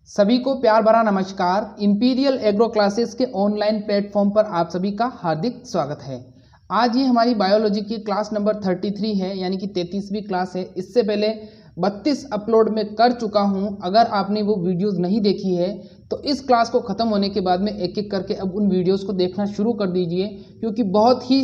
सभी को प्यार भरा नमस्कार। इंपीरियल एग्रो क्लासेस के ऑनलाइन प्लेटफॉर्म पर आप सभी का हार्दिक स्वागत है। आज ये हमारी बायोलॉजी की क्लास नंबर 33 है, यानी कि 33वीं क्लास है। इससे पहले 32 अपलोड में कर चुका हूँ। अगर आपने वो वीडियोस नहीं देखी है तो इस क्लास को ख़त्म होने के बाद में एक एक करके अब उन वीडियोस को देखना शुरू कर दीजिए, क्योंकि बहुत ही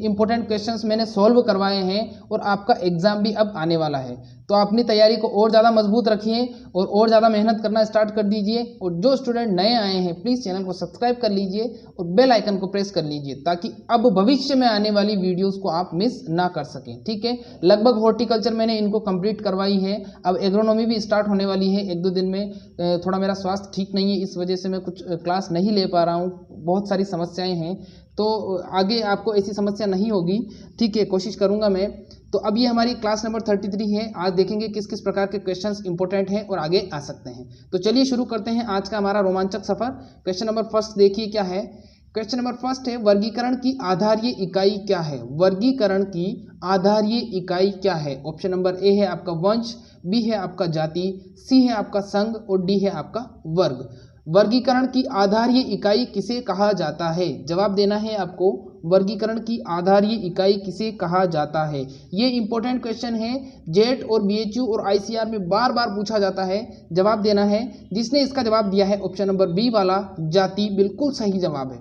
इंपॉर्टेंट क्वेश्चंस मैंने सॉल्व करवाए हैं और आपका एग्ज़ाम भी अब आने वाला है। तो अपनी तैयारी को और ज़्यादा मजबूत रखिए और ज़्यादा मेहनत करना स्टार्ट कर दीजिए। और जो स्टूडेंट नए आए हैं प्लीज़ चैनल को सब्सक्राइब कर लीजिए और बेल आइकन को प्रेस कर लीजिए, ताकि अब भविष्य में आने वाली वीडियोज़ को आप मिस ना कर सकें। ठीक है, लगभग हॉर्टिकल्चर मैंने इनको कंप्लीट करवाई है। अब एग्रोनॉमी भी स्टार्ट होने वाली है 1-2 दिन में। थोड़ा मेरा स्वास्थ्य ठीक नहीं है, इस वजह से मैं कुछ क्लास नहीं ले पा रहा हूँ। बहुत सारी समस्याएं हैं, तो आगे आपको ऐसी समस्या नहीं होगी। ठीक है, कोशिश करूँगा मैं। तो अब ये हमारी क्लास नंबर 33 है। आज देखेंगे किस किस प्रकार के क्वेश्चंस इंपॉर्टेंट हैं और आगे आ सकते हैं। तो चलिए शुरू करते हैं आज का हमारा रोमांचक सफ़र। क्वेश्चन नंबर फर्स्ट देखिए क्या है। क्वेश्चन नंबर फर्स्ट है, वर्गीकरण की आधारीय इकाई क्या है? वर्गीकरण की आधारीय इकाई क्या है? ऑप्शन नंबर ए है आपका वंश, बी है आपका जाति, सी है आपका संघ और डी है आपका वर्ग। वर्गीकरण की आधारीय इकाई किसे कहा जाता है? जवाब देना है आपको। वर्गीकरण की आधारीय इकाई किसे कहा जाता है? ये इंपॉर्टेंट क्वेश्चन है। जेट और बीएचयू और आईसीआर में बार बार पूछा जाता है। जवाब देना है। जिसने इसका जवाब दिया है ऑप्शन नंबर बी वाला जाति, बिल्कुल सही जवाब है।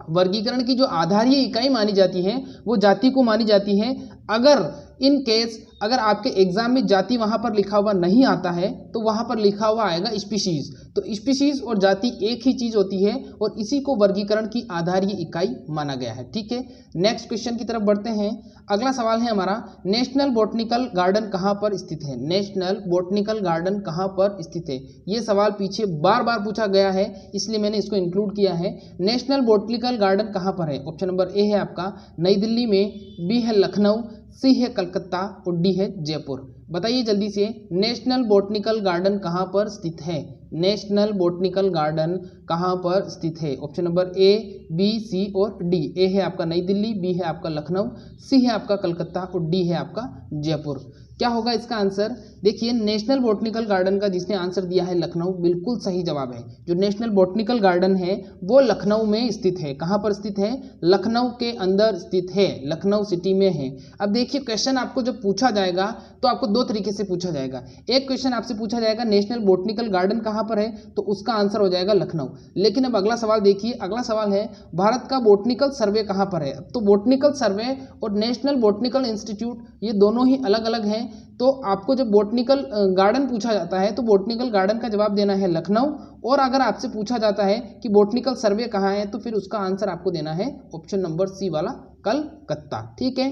वर्गीकरण की जो आधारीय इकाई मानी जाती है वो जाति को मानी जाती है। अगर इन केस अगर आपके एग्जाम में जाति वहाँ पर लिखा हुआ नहीं आता है तो वहाँ पर लिखा हुआ आएगा स्पीशीज। तो स्पीशीज और जाति एक ही चीज़ होती है और इसी को वर्गीकरण की आधारीय इकाई माना गया है। ठीक है, नेक्स्ट क्वेश्चन की तरफ बढ़ते हैं। अगला सवाल है हमारा, नेशनल बॉटनिकल गार्डन कहाँ पर स्थित है? नेशनल बॉटनिकल गार्डन कहाँ पर स्थित है? ये सवाल पीछे बार बार पूछा गया है, इसलिए मैंने इसको इंक्लूड किया है। नेशनल बॉटनिकल गार्डन कहाँ पर है? ऑप्शन नंबर ए है आपका नई दिल्ली में, बी है लखनऊ, सी है कलकत्ता और डी है जयपुर। बताइए जल्दी से, नेशनल बॉटनिकल गार्डन कहाँ पर स्थित है? नेशनल बॉटनिकल गार्डन कहाँ पर स्थित है? ऑप्शन नंबर ए, बी, सी और डी। ए है आपका नई दिल्ली, बी है आपका लखनऊ, सी है आपका कलकत्ता और डी है आपका जयपुर। क्या होगा इसका आंसर? देखिए, नेशनल बॉटनिकल गार्डन का जिसने आंसर दिया है लखनऊ, बिल्कुल सही जवाब है। जो नेशनल बॉटनिकल गार्डन है वो लखनऊ में स्थित है। कहाँ पर स्थित है? लखनऊ के अंदर स्थित है, लखनऊ सिटी में है। अब देखिए, क्वेश्चन आपको जब पूछा जाएगा तो आपको दो तरीके से पूछा जाएगा। एक क्वेश्चन आपसे पूछा जाएगा नेशनल बॉटनिकल गार्डन कहाँ पर है, तो उसका आंसर हो जाएगा लखनऊ। लेकिन अब अगला सवाल देखिए, अगला सवाल है भारत का बॉटनिकल सर्वे कहाँ पर है? तो बॉटनिकल सर्वे और नेशनल बॉटनिकल इंस्टीट्यूट ये दोनों ही अलग अलग हैं। तो आपको जब बॉटनिकल गार्डन पूछा जाता है तो बॉटनिकल गार्डन का जवाब देना है लखनऊ, और अगर आपसे पूछा जाता है कि बॉटनिकल सर्वे कहाँ है तो फिर उसका आंसर आपको देना है ऑप्शन नंबर सी वाला कलकत्ता। ठीक है,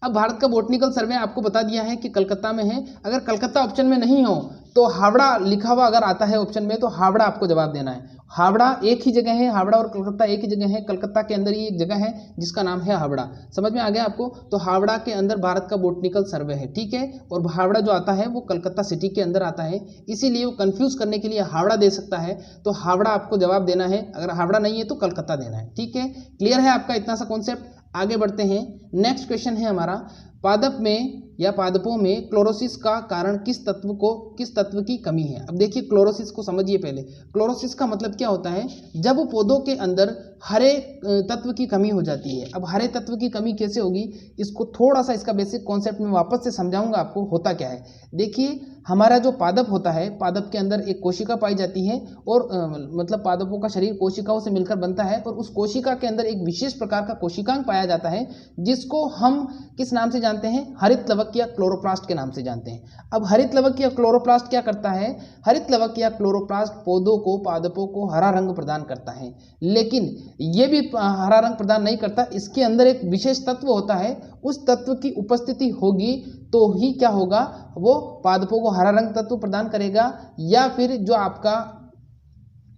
अब भारत का बॉटनिकल सर्वे आपको बता दिया है कि कलकत्ता में है। अगर कलकत्ता ऑप्शन में नहीं हो तो हावड़ा लिखा हुआ अगर आता है ऑप्शन में तो हावड़ा आपको जवाब देना है। हावड़ा एक ही जगह है, हावड़ा और कलकत्ता एक ही जगह है। कलकत्ता के अंदर ही एक जगह है जिसका नाम है हावड़ा। समझ में आ गया आपको? तो हावड़ा के अंदर भारत का बॉटनिकल सर्वे है। ठीक है, और हावड़ा जो आता है वो कलकत्ता सिटी के अंदर आता है, इसीलिए वो कंफ्यूज करने के लिए हावड़ा दे सकता है। तो हावड़ा आपको जवाब देना है। अगर हावड़ा नहीं है तो कलकत्ता देना है। ठीक है, क्लियर है आपका इतना सा कॉन्सेप्ट? आगे बढ़ते हैं। नेक्स्ट क्वेश्चन है हमारा, पादप में या पादपों में क्लोरोसिस का कारण किस तत्व की कमी है? अब देखिए, क्लोरोसिस को समझिए पहले। क्लोरोसिस का मतलब क्या होता है? जब पौधों के अंदर हरे तत्व की कमी हो जाती है। अब हरे तत्व की कमी कैसे होगी, इसको थोड़ा सा इसका बेसिक कॉन्सेप्ट में वापस से समझाऊंगा आपको होता क्या है। देखिए, हमारा जो पादप होता है, पादप के अंदर एक कोशिका पाई जाती है और मतलब पादपों का शरीर कोशिकाओं से मिलकर बनता है, और उस कोशिका के अंदर एक विशेष प्रकार का कोशिकांग पाया जाता है जिसको हम किस नाम से जानते हैं? हरित लवक या क्लोरोप्लास्ट के नाम से जानते हैं। अब हरित लवक या क्लोरोप्लास्ट क्या करता है? हरित लवक या क्लोरोप्लास्ट पौधों को, पादपों को हरा रंग प्रदान करता है, लेकिन ये भी हरा रंग प्रदान नहीं करता। इसके अंदर एक विशेष तत्व होता है, उस तत्व की उपस्थिति होगी तो ही क्या होगा, वो पादपों को हरा रंग तत्व प्रदान करेगा, या फिर जो आपका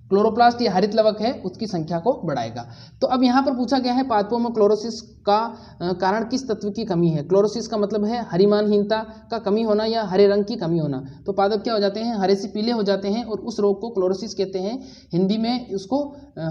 क्लोरोप्लास्ट या हरित लवक है उसकी संख्या को बढ़ाएगा। तो अब यहाँ पर पूछा गया है पादपों में क्लोरोसिस का कारण किस तत्व की कमी है। क्लोरोसिस का मतलब है हरिमानहीनता का कमी होना या हरे रंग की कमी होना। तो पादप क्या हो जाते हैं, हरे से पीले हो जाते हैं और उस रोग को क्लोरोसिस कहते हैं, हिंदी में उसको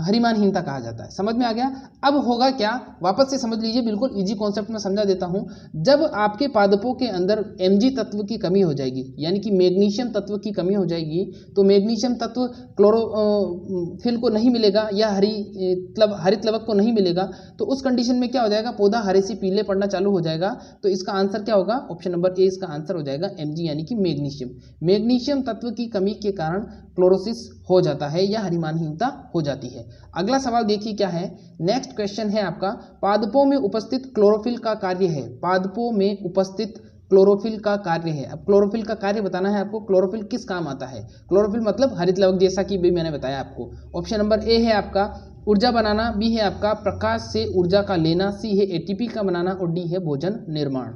हरिमानहीनता कहा जाता है। समझ में आ गया। अब होगा क्या, वापस से समझ लीजिए, बिल्कुल इजी कॉन्सेप्ट में समझा देता हूँ। जब आपके पादपों के अंदर Mg तत्व की कमी हो जाएगी यानी कि मैग्नीशियम तत्व की कमी हो जाएगी, तो मैग्नीशियम तत्व क्लोरोफिल को नहीं मिलेगा या हरित लवक को नहीं मिलेगा, तो उस कंडीशन में क्या हो जाएगा, पौधा हरे से पीले पड़ना चालू हो जाएगा। तो इसका आंसर क्या होगा, ऑप्शन नंबर ए इसका आंसर हो जाएगा Mg यानी कि मैग्नीशियम। मैग्नीशियम तत्व की कमी के कारण क्लोरोसिस हो जाता है या हरिमानहीनता हो जाती है। अगला सवाल देखिए क्या है, नेक्स्ट क्वेश्चन है आपका, पादपों में उपस्थित क्लोरोफिल का कार्य है। पादपों में उपस्थित क्लोरोफिल का कार्य है। अब क्लोरोफिल का कार्य बताना है आपको, क्लोरोफिल किस काम आता है। क्लोरोफिल मतलब हरित लवक, जैसा कि भी मैंने बताया आपको। ऑप्शन नंबर ए है आपका ऊर्जा बनाना, बी है आपका प्रकाश से ऊर्जा का लेना, सी है एटीपी का बनाना और डी है भोजन निर्माण।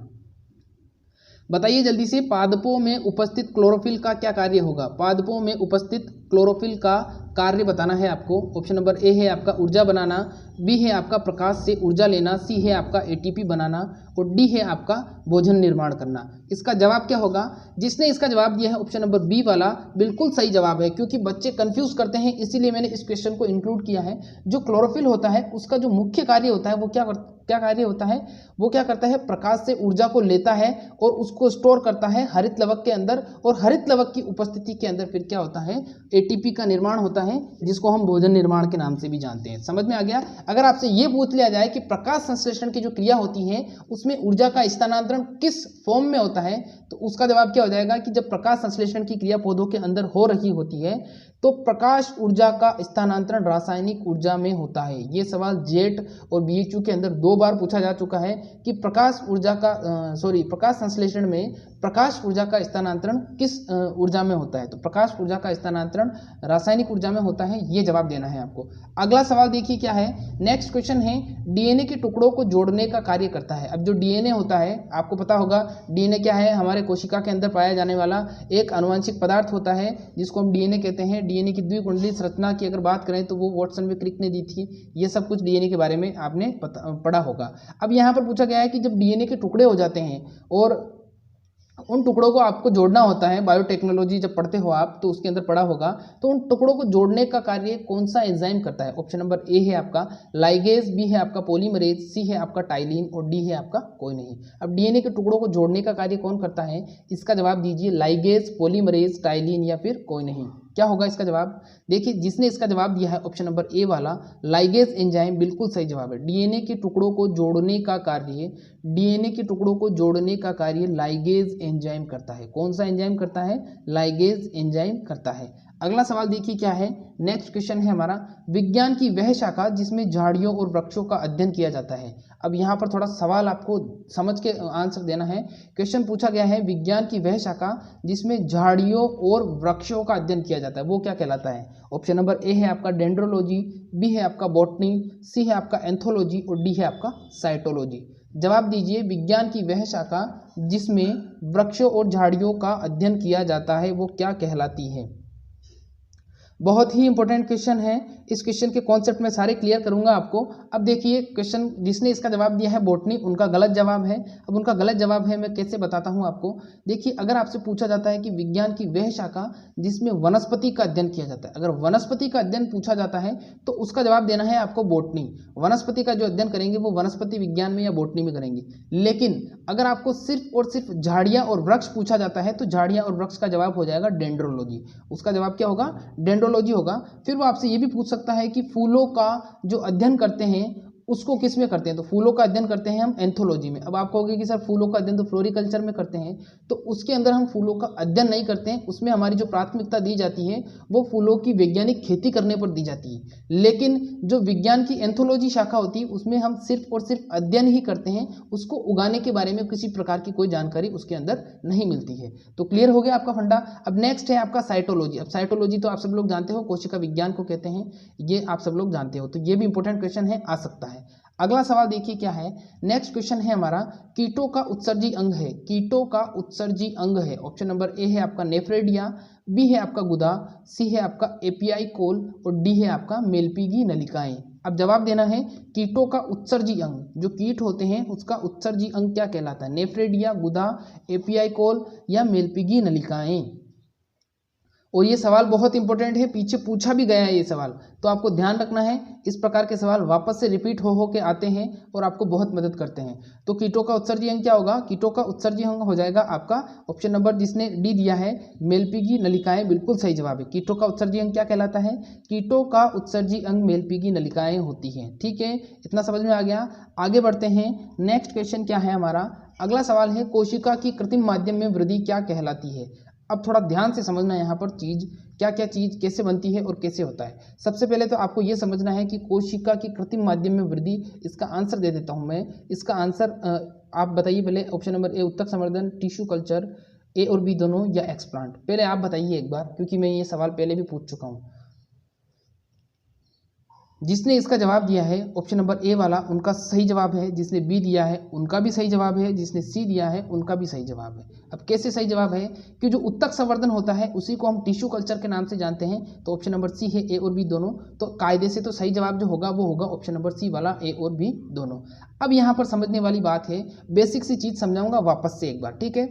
बताइए जल्दी से, पादपों में उपस्थित क्लोरोफिल का क्या कार्य होगा। पादपों में उपस्थित क्लोरोफिल का कार्य बताना है आपको। ऑप्शन नंबर ए है आपका ऊर्जा बनाना, बी है आपका प्रकाश से ऊर्जा लेना, सी है आपका एटीपी बनाना और डी है आपका भोजन निर्माण करना। इसका जवाब क्या होगा, जिसने इसका जवाब दिया है ऑप्शन नंबर बी वाला बिल्कुल सही जवाब है, क्योंकि बच्चे कंफ्यूज करते हैं इसीलिए मैंने इस क्वेश्चन को इंक्लूड किया है। जो क्लोरोफिल होता है उसका जो मुख्य कार्य होता है वो क्या कार्य होता है, वो क्या करता है, प्रकाश से ऊर्जा को लेता है और उसको स्टोर करता है हरित लवक के अंदर, और हरित लवक की उपस्थिति के अंदर फिर क्या होता है, एटीपी का निर्माण होता है, जिसको हम भोजन निर्माण के नाम से भी जानते हैं। समझ में आ गया। अगर आपसे ये पूछ लिया जाए कि प्रकाश संश्लेषण की जो क्रिया होती है उसमें ऊर्जा का स्थानांतरण किस फॉर्म में होता है, तो उसका जवाब क्या हो जाएगा कि जब प्रकाश संश्लेषण की क्रिया पौधों के अंदर हो रही होती है तो प्रकाश ऊर्जा का स्थानांतरण रासायनिक ऊर्जा में होता है। ये सवाल जेट और बीएचयू के अंदर 2 बार पूछा जा चुका है कि प्रकाश संश्लेषण में प्रकाश ऊर्जा का स्थानांतरण किस ऊर्जा में होता है। तो प्रकाश ऊर्जा का स्थानांतरण रासायनिक ऊर्जा में होता है, ये जवाब देना है आपको। अगला सवाल देखिए क्या है, नेक्स्ट क्वेश्चन है, डीएनए के टुकड़ों को जोड़ने का कार्य करता है। अब जो डीएनए होता है आपको पता होगा, डीएनए क्या है, हमारे कोशिका के अंदर पाया जाने वाला एक आनुवंशिक पदार्थ होता है जिसको हम डीएनए कहते हैं। डीएनए की द्विकुंडली संरचना की अगर बात करें तो वो वॉटसन में क्रिक ने दी थी। ये सब कुछ डीएनए के बारे में आपने पढ़ा होगा। अब यहाँ पर पूछा गया है कि जब डीएनए के टुकड़े हो जाते हैं और उन टुकड़ों को आपको जोड़ना होता है, बायोटेक्नोलॉजी जब पढ़ते हो आप तो उसके अंदर पढ़ा होगा, तो उन टुकड़ों को जोड़ने का कार्य कौन सा एंजाइम करता है। ऑप्शन नंबर ए है आपका लाइगेज, बी है आपका पॉलीमरेज, सी है आपका टाइलिन और डी है आपका कोई नहीं। अब डीएनए के टुकड़ों को जोड़ने का कार्य कौन करता है, इसका जवाब दीजिए, लाइगेज, पॉलीमरेज, टाइलिन या फिर कोई नहीं। क्या होगा इसका जवाब, देखिए जिसने इसका जवाब दिया है ऑप्शन नंबर ए वाला लाइगेज एंजाइम बिल्कुल सही जवाब है। डीएनए के टुकड़ों को जोड़ने का कार्य, डीएनए के टुकड़ों को जोड़ने का कार्य लाइगेज एंजाइम करता है। कौन सा एंजाइम करता है, लाइगेज एंजाइम करता है। अगला सवाल देखिए क्या है, नेक्स्ट क्वेश्चन है हमारा, विज्ञान की वह शाखा जिसमें झाड़ियों और वृक्षों का अध्ययन किया जाता है। अब यहाँ पर थोड़ा सवाल आपको समझ के आंसर देना है। क्वेश्चन पूछा गया है, विज्ञान की वह शाखा जिसमें झाड़ियों और वृक्षों का अध्ययन किया जाता है वो क्या कहलाता है। ऑप्शन नंबर ए है आपका डेंड्रोलॉजी, बी है आपका बॉटनी, सी है आपका एंथोलॉजी और डी है आपका साइटोलॉजी। जवाब दीजिए, विज्ञान की वह शाखा जिसमें वृक्षों और झाड़ियों का अध्ययन किया जाता है वो क्या कहलाती है। बहुत ही इंपॉर्टेंट क्वेश्चन है। इस क्वेश्चन के कॉन्सेप्ट में सारे क्लियर करूंगा आपको। अब देखिए क्वेश्चन जिसने इसका जवाब दिया है बॉटनी, उनका गलत जवाब है। अब उनका गलत जवाब है मैं कैसे बताता हूं आपको। देखिए अगर आपसे पूछा जाता है कि विज्ञान की वह शाखा जिसमें वनस्पति का अध्ययन किया जाता है, अगर वनस्पति का अध्ययन पूछा जाता है तो उसका जवाब देना है आपको बॉटनी। वनस्पति का जो अध्ययन करेंगे वो वनस्पति विज्ञान में या बॉटनी में करेंगे। लेकिन अगर आपको सिर्फ और सिर्फ झाड़ियाँ और वृक्ष पूछा जाता है तो झाड़ियाँ और वृक्ष का जवाब हो जाएगा डेंड्रोलॉजी। उसका जवाब क्या होगा, डेंड्रोलॉजी होगा। फिर वो आपसे ये भी पूछ सकता है कि फूलों का जो अध्ययन करते हैं उसको किस में करते हैं, तो फूलों का अध्ययन करते हैं हम एंथोलॉजी में। अब आप कहोगे कि सर फूलों का अध्ययन तो फ्लोरिकल्चर में करते हैं, तो उसके अंदर हम फूलों का अध्ययन नहीं करते हैं। उसमें हमारी जो प्राथमिकता दी जाती है वो फूलों की वैज्ञानिक खेती करने पर दी जाती है। लेकिन जो विज्ञान की एंथोलॉजी शाखा होती है उसमें हम सिर्फ और सिर्फ अध्ययन ही करते हैं, उसको उगाने के बारे में किसी प्रकार की कोई जानकारी उसके अंदर नहीं मिलती है। तो क्लियर हो गया आपका फंडा। अब नेक्स्ट है आपका साइटोलॉजी। अब साइटोलॉजी तो आप सब लोग जानते हो, कोशिका विज्ञान को कहते हैं, ये आप सब लोग जानते हो, तो ये भी इंपॉर्टेंट क्वेश्चन है, आ सकता है। अगला सवाल देखिए क्या है, नेक्स्ट क्वेश्चन है हमारा, कीटों का उत्सर्जी अंग है, कीटों का उत्सर्जी अंग है। ऑप्शन नंबर ए है आपका नेफ्रेडिया, बी है आपका गुदा, सी है आपका एपीआई कोल और डी है आपका मेलपीगी नलिकाएं। अब जवाब देना है, कीटों का उत्सर्जी अंग, जो कीट होते हैं उसका उत्सर्जी अंग क्या कहलाता है, नेफ्रेडिया, गुदा, एपीआई कोल या मेलपीगी नलिकाएं। और ये सवाल बहुत इंपॉर्टेंट है, पीछे पूछा भी गया है ये सवाल, तो आपको ध्यान रखना है, इस प्रकार के सवाल वापस से रिपीट हो के आते हैं और आपको बहुत मदद करते हैं। तो कीटों का उत्सर्जी अंग क्या होगा, कीटों का उत्सर्जी अंग हो जाएगा आपका ऑप्शन नंबर जिसने डी दिया है, मेलपीगी नलिकाएं, बिल्कुल सही जवाब है। कीटों का उत्सर्जी अंग क्या कहलाता है, कीटों का उत्सर्जी अंग मेलपीगी नलिकाएं होती हैं। ठीक है, इतना समझ में आ गया। आगे बढ़ते हैं, नेक्स्ट क्वेश्चन क्या है हमारा, अगला सवाल है, कोशिका की कृत्रिम माध्यम में वृद्धि क्या कहलाती है। अब थोड़ा ध्यान से समझना है यहाँ पर चीज़, क्या क्या चीज़ कैसे बनती है और कैसे होता है। सबसे पहले तो आपको ये समझना है कि कोशिका की कृत्रिम माध्यम में वृद्धि, इसका आंसर दे देता हूँ मैं। इसका आंसर आप बताइए पहले, ऑप्शन नंबर ए उत्तक संवर्धन, टिश्यू कल्चर, ए और बी दोनों, या एक्सप्लांट। पहले आप बताइए एक बार, क्योंकि मैं ये सवाल पहले भी पूछ चुका हूँ। जिसने इसका जवाब दिया है ऑप्शन नंबर ए वाला, उनका सही जवाब है। जिसने बी दिया है उनका भी सही जवाब है। जिसने सी दिया है उनका भी सही जवाब है। अब कैसे सही जवाब है, कि जो उत्तक संवर्धन होता है उसी को हम टिश्यू कल्चर के नाम से जानते हैं। तो ऑप्शन नंबर सी है, ए और बी दोनों। तो कायदे से तो सही जवाब जो होगा वो होगा ऑप्शन नंबर सी वाला, ए और बी दोनों। अब यहाँ पर समझने वाली बात है, बेसिक सी चीज़ समझाऊंगा वापस से एक बार, ठीक है।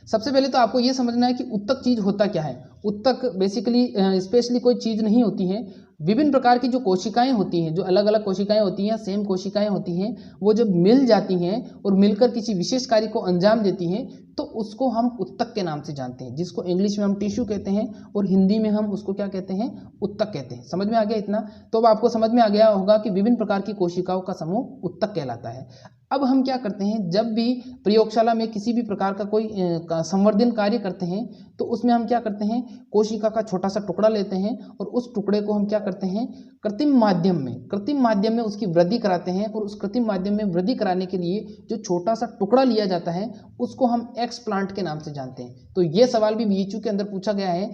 सबसे पहले तो आपको ये समझना है कि उत्तक चीज होता क्या है। उत्तक बेसिकली स्पेशली कोई चीज नहीं होती है, विभिन्न प्रकार की जो कोशिकाएं होती हैं, जो अलग अलग कोशिकाएं होती हैं, सेम कोशिकाएं होती हैं, वो जब मिल जाती हैं और मिलकर किसी विशेष कार्य को अंजाम देती हैं तो उसको हम उत्तक के नाम से जानते हैं, जिसको इंग्लिश में हम टिश्यू कहते हैं और हिंदी में हम उसको क्या कहते हैं, उत्तक कहते हैं। समझ में आ गया इतना? तो अब आपको समझ में आ गया होगा कि विभिन्न प्रकार की कोशिकाओं का समूह उत्तक कहलाता है। अब हम क्या करते हैं, जब भी प्रयोगशाला में किसी भी प्रकार का कोई संवर्धन कार्य करते हैं तो उसमें हम क्या करते हैं, कोशिका का छोटा सा टुकड़ा लेते हैं और उस टुकड़े को हम क्या करते हैं, कृत्रिम माध्यम में उसकी वृद्धि कराते हैं। और उस कृत्रिम माध्यम में वृद्धि कराने के लिए जो छोटा सा टुकड़ा लिया जाता है उसको हम एक्सप्लांट के नाम से जानते हैं। तो ये सवाल भी बीएचयू के अंदर पूछा गया है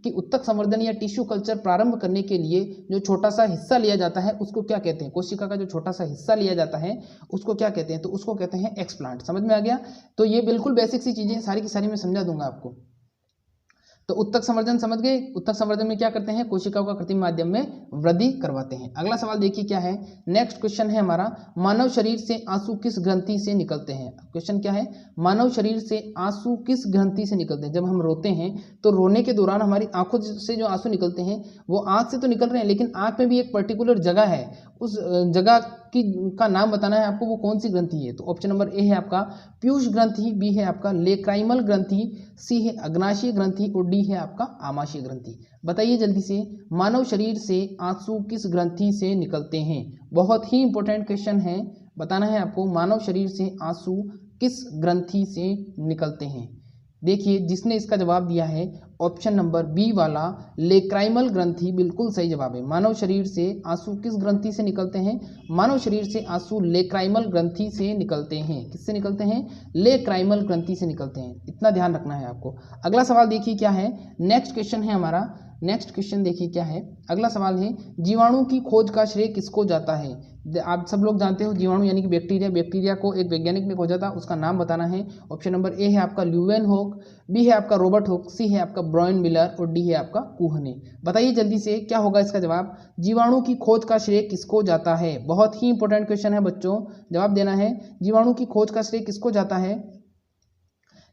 कि उत्तक संवर्धन या टिश्यू कल्चर प्रारंभ करने के लिए जो छोटा सा हिस्सा लिया जाता है उसको क्या कहते हैं, कोशिका का जो छोटा सा हिस्सा लिया जाता है उसको क्या कहते हैं, तो उसको कहते हैं एक्सप्लांट। समझ में आ गया? तो ये बिल्कुल बेसिक सी चीजें सारी की सारी मैं समझा दूंगा आपको। तो उत्तक संवर्धन समझ गए, उत्तक संवर्धन में क्या करते हैं, कोशिकाओं का कृत्रिम माध्यम में वृद्धि करवाते हैं। अगला सवाल देखिए क्या है, नेक्स्ट क्वेश्चन है हमारा, मानव शरीर से आंसू किस ग्रंथि से निकलते हैं। क्वेश्चन क्या है, मानव शरीर से आंसू किस ग्रंथि से निकलते हैं। जब हम रोते हैं तो रोने के दौरान हमारी आंखों से जो आंसू निकलते हैं वो आंख से तो निकल रहे हैं, लेकिन आंख में भी एक पर्टिकुलर जगह है, उस जगह का नाम बताना है आपको, वो कौन सी ग्रंथि है। तो ऑप्शन नंबर ए है आपका पीयूष ग्रंथि, बी है आपका लेक्राइमल ग्रंथि, सी है अग्नाशय ग्रंथि और डी है आपका आमाशय ग्रंथि। बताइए जल्दी से, मानव शरीर से आंसू किस ग्रंथि से निकलते हैं। बहुत ही इंपॉर्टेंट क्वेश्चन है, बताना है आपको मानव शरीर से आंसू किस ग्रंथि से निकलते हैं। देखिए जिसने इसका जवाब दिया है ऑप्शन नंबर बी वाला लेक्राइमल ग्रंथि, बिल्कुल सही जवाब है। मानव शरीर से आंसू किस ग्रंथि से निकलते हैं, मानव शरीर से आंसू लेक्राइमल ग्रंथि से निकलते हैं। किससे निकलते हैं, लेक्राइमल ग्रंथि से निकलते हैं, इतना ध्यान रखना है आपको। अगला सवाल देखिए क्या है, नेक्स्ट क्वेश्चन है हमारा, नेक्स्ट क्वेश्चन देखिए क्या है। अगला सवाल है, जीवाणु की खोज का श्रेय किसको जाता है। आप सब लोग जानते हो जीवाणु यानी कि बैक्टीरिया, बैक्टीरिया को एक वैज्ञानिक ने खोजा था, उसका नाम बताना है। ऑप्शन नंबर ए है आपका ल्यूवेनहोक, बी है आपका रॉबर्ट हुक, सी है आपका ब्रायन मिलर और डी है आपका कुहने। बताइए जल्दी से क्या होगा इसका जवाब, जीवाणु की खोज का श्रेय किसको जाता है। बहुत ही इंपॉर्टेंट क्वेश्चन है बच्चों, जवाब देना है, जीवाणु की खोज का श्रेय किसको जाता है।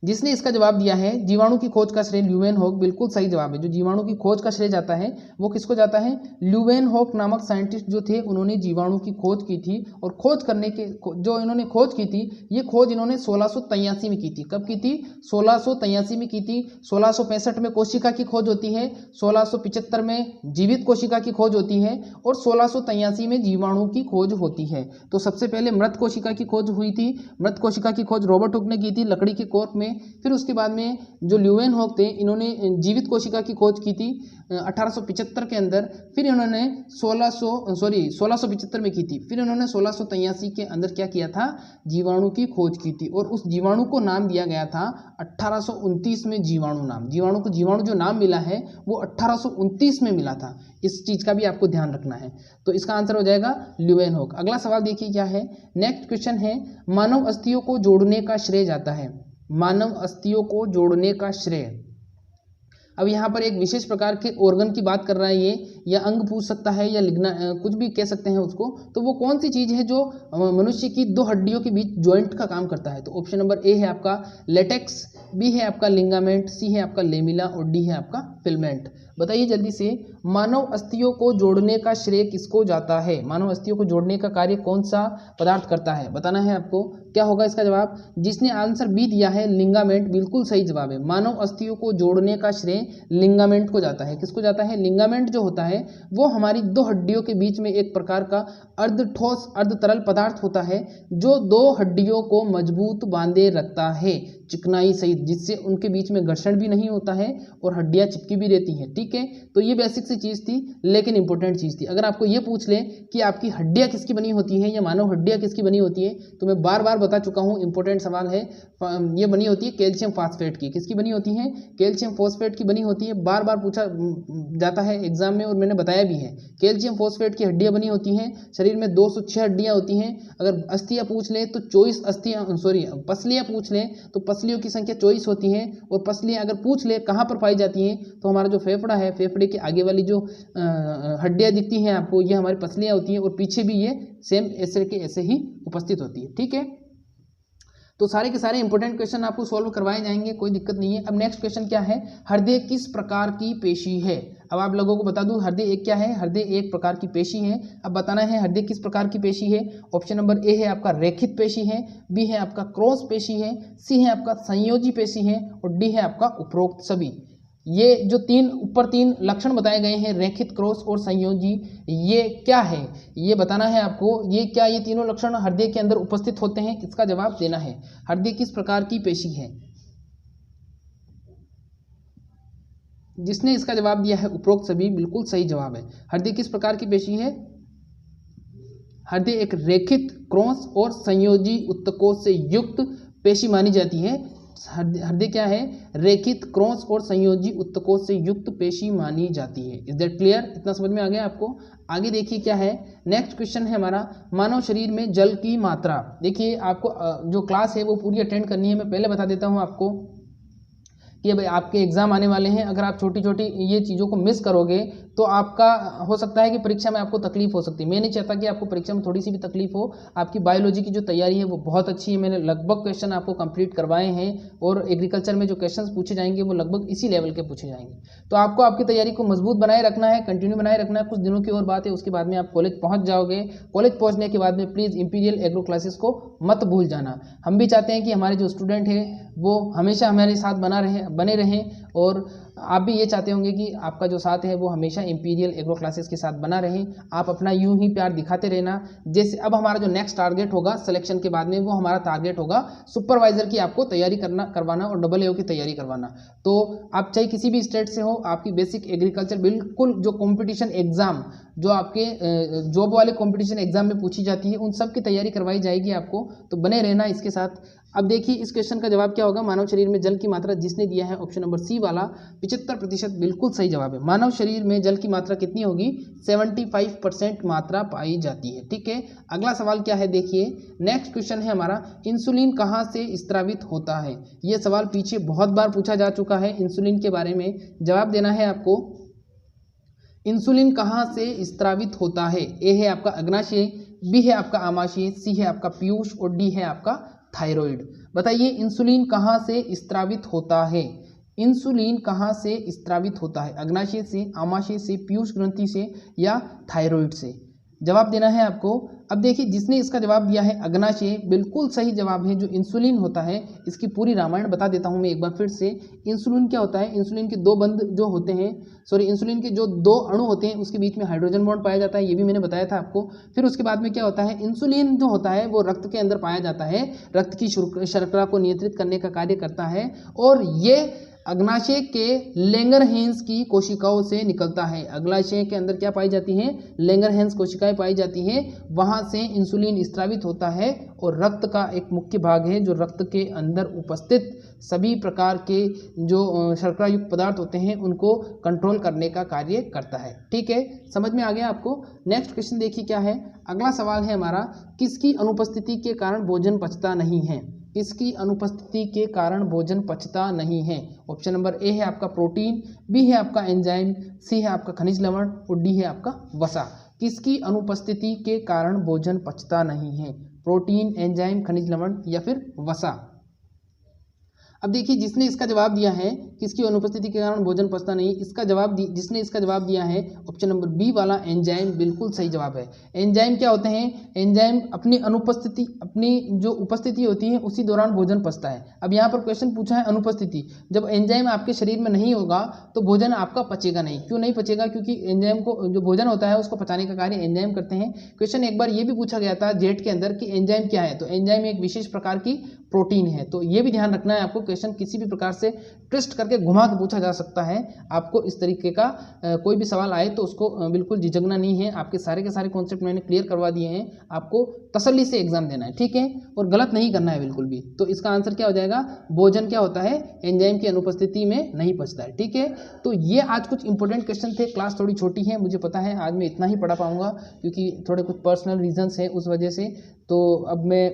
जिसने इसका जवाब दिया है जीवाणु की खोज का श्रेय ल्यूवेनहोक, बिल्कुल सही जवाब है। जो जीवाणु की खोज का श्रेय जाता है वो किसको जाता है, ल्यूवेनहोक नामक साइंटिस्ट जो थे उन्होंने जीवाणु की खोज की थी। और खोज करने के जो इन्होंने खोज की थी, ये खोज इन्होंने 1683 में की थी। कब की थी, 1683 में की थी। 1665 में कोशिका की खोज होती है, 1675 में जीवित कोशिका की खोज होती है और 1683 में जीवाणु की खोज होती है। तो सबसे पहले मृत कोशिका की खोज हुई थी। मृत कोशिका की खोज रॉबर्ट हुक ने की थी लकड़ी के कोर्क में, हैं। फिर उसके बाद में जो ल्यूवेनहॉक थे, इन्होंने जीवित कोशिका की खोज की थी 1875 के अंदर। फिर इन्होंने 1675 में की थी। फिर इन्होंने 1683 के अंदर क्या किया था, जीवाणु की खोज की थी, और उस जीवाणु को नाम दिया गया था 1829 में जीवाणु नाम। जीवाणु जो नाम मिला है वो 1829 में मिला था। इस चीज का भी आपको ध्यान रखना है। तो इसका आंसर हो जाएगा ल्यूवेनहॉक। अगला सवाल देखिए क्या है, नेक्स्ट क्वेश्चन है, मानव अस्थियों को जोड़ने का श्रेय जाता है। मानव अस्थियों को जोड़ने का श्रेय, अब यहाँ पर एक विशेष प्रकार के ऑर्गन की बात कर रहा है ये, या अंग पूछ सकता है या लिग्ना कुछ भी कह सकते हैं उसको। तो वो कौन सी चीज़ है जो मनुष्य की दो हड्डियों के बीच जॉइंट का काम करता है। तो ऑप्शन नंबर ए है आपका लेटेक्स, बी है आपका लिंगामेंट, सी है आपका लेमिला और डी है आपका फिलमेंट। बताइए जल्दी से, मानव अस्थियों को जोड़ने का श्रेय किसको जाता है। मानव अस्थियों को जोड़ने का कार्य कौन सा पदार्थ करता है, बताना है आपको। क्या होगा इसका जवाब, जिसने आंसर बी दिया है लिंगामेंट, बिल्कुल सही जवाब है। मानव अस्थियों को जोड़ने का श्रेय लिंगामेंट को जाता है। किसको जाता है, लिंगामेंट जो होता है वो हमारी दो हड्डियों के बीच में एक प्रकार का अर्ध ठोस अर्ध तरल पदार्थ होता है जो दो हड्डियों को मजबूत बांधे रखता है, चिकनाई सहित, जिससे उनके बीच में घर्षण भी नहीं होता है और हड्डियां चिपकी भी रहती हैं। ठीक है, तो ये बेसिक सी चीज़ थी लेकिन इंपॉर्टेंट चीज़ थी। अगर आपको ये पूछ ले कि आपकी हड्डियां किसकी बनी होती हैं या मानव हड्डियां किसकी बनी होती है, तो मैं बार बार बता चुका हूँ, इंपॉर्टेंट सवाल है। ये बनी होती है कैल्शियम फास्फेट की। किसकी बनी होती है, कैल्शियम फॉस्फेट की बनी होती है। बार बार पूछा जाता है एग्जाम में और मैंने बताया भी है। कैल्शियम फॉस्फेट की हड्डियां बनी होती हैं। शरीर में 206 हड्डियां होती हैं। अगर अस्थियां पूछ ले तो 24 पसलियां पूछ ले तो पसलियों की संख्या 24 होती है। और पसलियां अगर पूछ ले कहाँ पर पाई जाती हैं, तो हमारा जो फेफड़ा है, फेफड़े के आगे वाली जो हड्डियां दिखती हैं आपको, ये हमारी पसलियां होती हैं, और पीछे भी ये सेम ऐसे के ऐसे ही उपस्थित होती है। ठीक है, तो सारे के सारे इंपॉर्टेंट क्वेश्चन आपको सॉल्व करवाए जाएंगे, कोई दिक्कत नहीं है। अब नेक्स्ट क्वेश्चन क्या है, हृदय किस प्रकार की पेशी है। अब आप लोगों को बता दूं हृदय एक क्या है, हृदय एक प्रकार की पेशी है। अब बताना है हृदय किस प्रकार की पेशी है। ऑप्शन नंबर ए है आपका रेखित पेशी है, बी है आपका क्रॉस पेशी है, सी है आपका संयोजी पेशी है और डी है आपका उपरोक्त सभी। ये जो ऊपर तीन लक्षण बताए गए हैं, रेखित, क्रॉस और संयोजी, ये क्या है ये बताना है आपको। ये तीनों लक्षण हृदय के अंदर उपस्थित होते हैं, इसका जवाब देना है। हृदय किस प्रकार की पेशी है, जिसने इसका जवाब दिया है उपरोक्त सभी, बिल्कुल सही जवाब है। हृदय किस प्रकार की पेशी है, हृदय एक रेखित, क्रॉस और संयोजी ऊतकों से युक्त पेशी मानी जाती है। हृदय क्या है, रेखित, क्रॉस और संयोजी ऊतकों से युक्त पेशी मानी जाती है। इज दैट क्लियर, इतना समझ में आ गया आपको। आगे देखिए क्या है, नेक्स्ट क्वेश्चन है हमारा, मानव शरीर में जल की मात्रा। देखिए आपको जो क्लास है वो पूरी अटेंड करनी है। मैं पहले बता देता हूँ आपको कि भाई आपके एग्जाम आने वाले हैं। अगर आप छोटी छोटी ये चीज़ों को मिस करोगे तो आपका हो सकता है कि परीक्षा में आपको तकलीफ हो सकती है। मैं नहीं चाहता कि आपको परीक्षा में थोड़ी सी भी तकलीफ हो। आपकी बायोलॉजी की जो तैयारी है वो बहुत अच्छी है। मैंने लगभग क्वेश्चन आपको कंप्लीट करवाए हैं और एग्रीकल्चर में जो क्वेश्चंस पूछे जाएंगे वो लगभग इसी लेवल के पूछे जाएंगे। तो आपको आपकी तैयारी को मजबूत बनाए रखना है, कंटिन्यू बनाए रखना है। कुछ दिनों की और बात है, उसके बाद में आप कॉलेज पहुँच जाओगे। कॉलेज पहुँचने के बाद में प्लीज़ इंपीरियल एग्रो क्लासेस को मत भूल जाना। हम भी चाहते हैं कि हमारे जो स्टूडेंट हैं वो हमेशा हमारे साथ बने रहें, और आप भी ये चाहते होंगे कि आपका जो साथ है वो हमेशा इंपीरियल एग्रो क्लासेस के साथ बना रहे। आप अपना यूं ही प्यार दिखाते रहना। जैसे अब हमारा जो नेक्स्ट टारगेट होगा सिलेक्शन के बाद में, वो हमारा टारगेट होगा सुपरवाइजर की आपको तैयारी करवाना और AA की तैयारी करवाना। तो आप चाहे किसी भी स्टेट से हो, आपकी बेसिक एग्रीकल्चर बिल्कुल जो कॉम्पिटिशन एग्जाम जो आपके जॉब वाले कॉम्पिटिशन एग्जाम में पूछी जाती है, उन सब की तैयारी करवाई जाएगी आपको। तो बने रहना इसके साथ। अब देखिए इस क्वेश्चन का जवाब क्या होगा, मानव शरीर में जल की मात्रा, जिसने दिया है ऑप्शन नंबर सी वाला 75%, बिल्कुल सही जवाब है। मानव शरीर में जल की मात्रा कितनी होगी, 75% मात्रा पाई जाती है। ठीक है, अगला सवाल क्या है देखिए, नेक्स्ट क्वेश्चन है हमारा, इंसुलिन कहाँ से स्त्रावित होता है। यह सवाल पीछे बहुत बार पूछा जा चुका है। इंसुलिन के बारे में जवाब देना है आपको। इंसुलिन कहाँ से स्त्रावित होता है। ए है आपका अग्नाशय, बी है आपका आमाशय, सी है आपका पीयूष और डी है आपका थायराइड। बताइए इंसुलिन कहाँ से स्त्रावित होता है। इंसुलिन कहाँ से स्त्रावित होता है, अग्नाशय से, आमाशय से, पीयूष ग्रंथि से या थायराइड से। जवाब देना है आपको। अब देखिए जिसने इसका जवाब दिया है अग्नाशय, बिल्कुल सही जवाब है। जो इंसुलिन होता है, इसकी पूरी रामायण बता देता हूं मैं एक बार फिर से। इंसुलिन क्या होता है, इंसुलिन के दो बंध जो होते हैं, इंसुलिन के जो दो अणु होते हैं उसके बीच में हाइड्रोजन बॉन्ड पाया जाता है, ये भी मैंने बताया था आपको। फिर उसके बाद में क्या होता है, इंसुलिन जो होता है वो रक्त के अंदर पाया जाता है, रक्त की शर्करा को नियंत्रित करने का कार्य करता है, और ये अग्नाशय के लैंगरहैंस की कोशिकाओं से निकलता है। अग्नाशय के अंदर क्या पाई जाती हैं, लैंगरहैंस कोशिकाएं पाई जाती हैं, वहां से इंसुलिन स्रावित होता है और रक्त का एक मुख्य भाग है जो रक्त के अंदर उपस्थित सभी प्रकार के जो शर्करा युक्त पदार्थ होते हैं उनको कंट्रोल करने का कार्य करता है। ठीक है, समझ में आ गया आपको। नेक्स्ट क्वेश्चन देखिए क्या है। अगला सवाल है हमारा, किसकी अनुपस्थिति के कारण भोजन पचता नहीं है। किसकी अनुपस्थिति के कारण भोजन पचता नहीं है। ऑप्शन नंबर ए है आपका प्रोटीन, बी है आपका एंजाइम, सी है आपका खनिज लवण और डी है आपका वसा। किसकी अनुपस्थिति के कारण भोजन पचता नहीं है, प्रोटीन, एंजाइम, खनिज लवण या फिर वसा। अब देखिए जिसने इसका जवाब दिया है किसकी अनुपस्थिति के कारण भोजन पचता नहीं, इसका जवाब जिसने इसका जवाब दिया है ऑप्शन नंबर बी वाला एंजाइम, बिल्कुल सही जवाब है। एंजाइम क्या होते हैं, एंजाइम अपनी अनुपस्थिति, अपनी जो उपस्थिति होती है उसी दौरान भोजन पचता है। अब यहाँ पर क्वेश्चन पूछा है अनुपस्थिति, जब एंजाइम आपके शरीर में नहीं होगा तो भोजन आपका पचेगा नहीं। क्यों नहीं पचेगा, क्योंकि एंजाइम को, जो भोजन होता है उसको पचाने का कार्य एंजाइम करते हैं। क्वेश्चन एक बार ये भी पूछा गया था जेट के अंदर कि एंजाइम क्या है, तो एंजाइम एक विशेष प्रकार की प्रोटीन है। तो ये भी ध्यान रखना है आपको, क्वेश्चन किसी भी प्रकार से ट्विस्ट करके घुमा के पूछा जा सकता है। आपको इस तरीके का कोई भी सवाल आए तो उसको बिल्कुल झिझकना नहीं है। आपके सारे के सारे कॉन्सेप्ट मैंने क्लियर करवा दिए हैं, आपको तसल्ली से एग्जाम देना है, ठीक है, और गलत नहीं करना है बिल्कुल भी। तो इसका आंसर क्या हो जाएगा, भोजन क्या होता है, एंजाइम की अनुपस्थिति में नहीं पचता है। ठीक है, तो ये आज कुछ इंपॉर्टेंट क्वेश्चन थे। क्लास थोड़ी छोटी है, मुझे पता है आज मैं इतना ही पढ़ा पाऊंगा क्योंकि थोड़े कुछ पर्सनल रीजंस हैं उस वजह से। तो अब मैं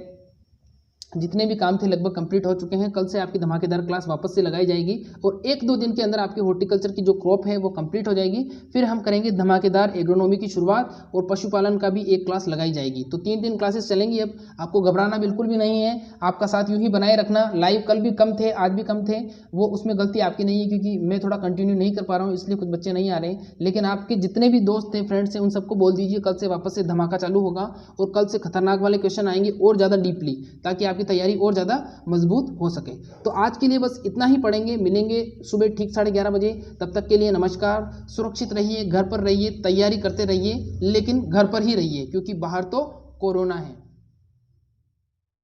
जितने भी काम थे लगभग कंप्लीट हो चुके हैं। कल से आपकी धमाकेदार क्लास वापस से लगाई जाएगी और 1-2 दिन के अंदर आपकी हॉर्टिकल्चर की जो क्रॉप है वो कंप्लीट हो जाएगी। फिर हम करेंगे धमाकेदार एग्रोनॉमी की शुरुआत और पशुपालन का भी एक क्लास लगाई जाएगी। तो 3 दिन क्लासेस चलेंगी। अब आपको घबराना बिल्कुल भी नहीं है, आपका साथ यूँ ही बनाए रखना। लाइव कल भी कम थे, आज भी कम थे, वो उसमें गलती आपकी नहीं है क्योंकि मैं थोड़ा कंटिन्यू नहीं कर पा रहा हूँ, इसलिए कुछ बच्चे नहीं आ रहे हैं। लेकिन आपके जितने भी दोस्त थे, फ्रेंड्स हैं, उन सबको बोल दीजिए कल से वापस से धमाका चालू होगा और कल से खतरनाक वाले क्वेश्चन आएंगे और ज़्यादा डीपली, ताकि आपकी तैयारी और ज़्यादा मजबूत हो सके। तो आज के लिए बस इतना ही पढ़ेंगे, मिलेंगे सुबह ठीक 11:30 बजे। तब तक के लिए नमस्कार, सुरक्षित रहिए, घर पर रहिए, तैयारी करते रहिए, लेकिन घर पर ही रहिए क्योंकि बाहर तो कोरोना है।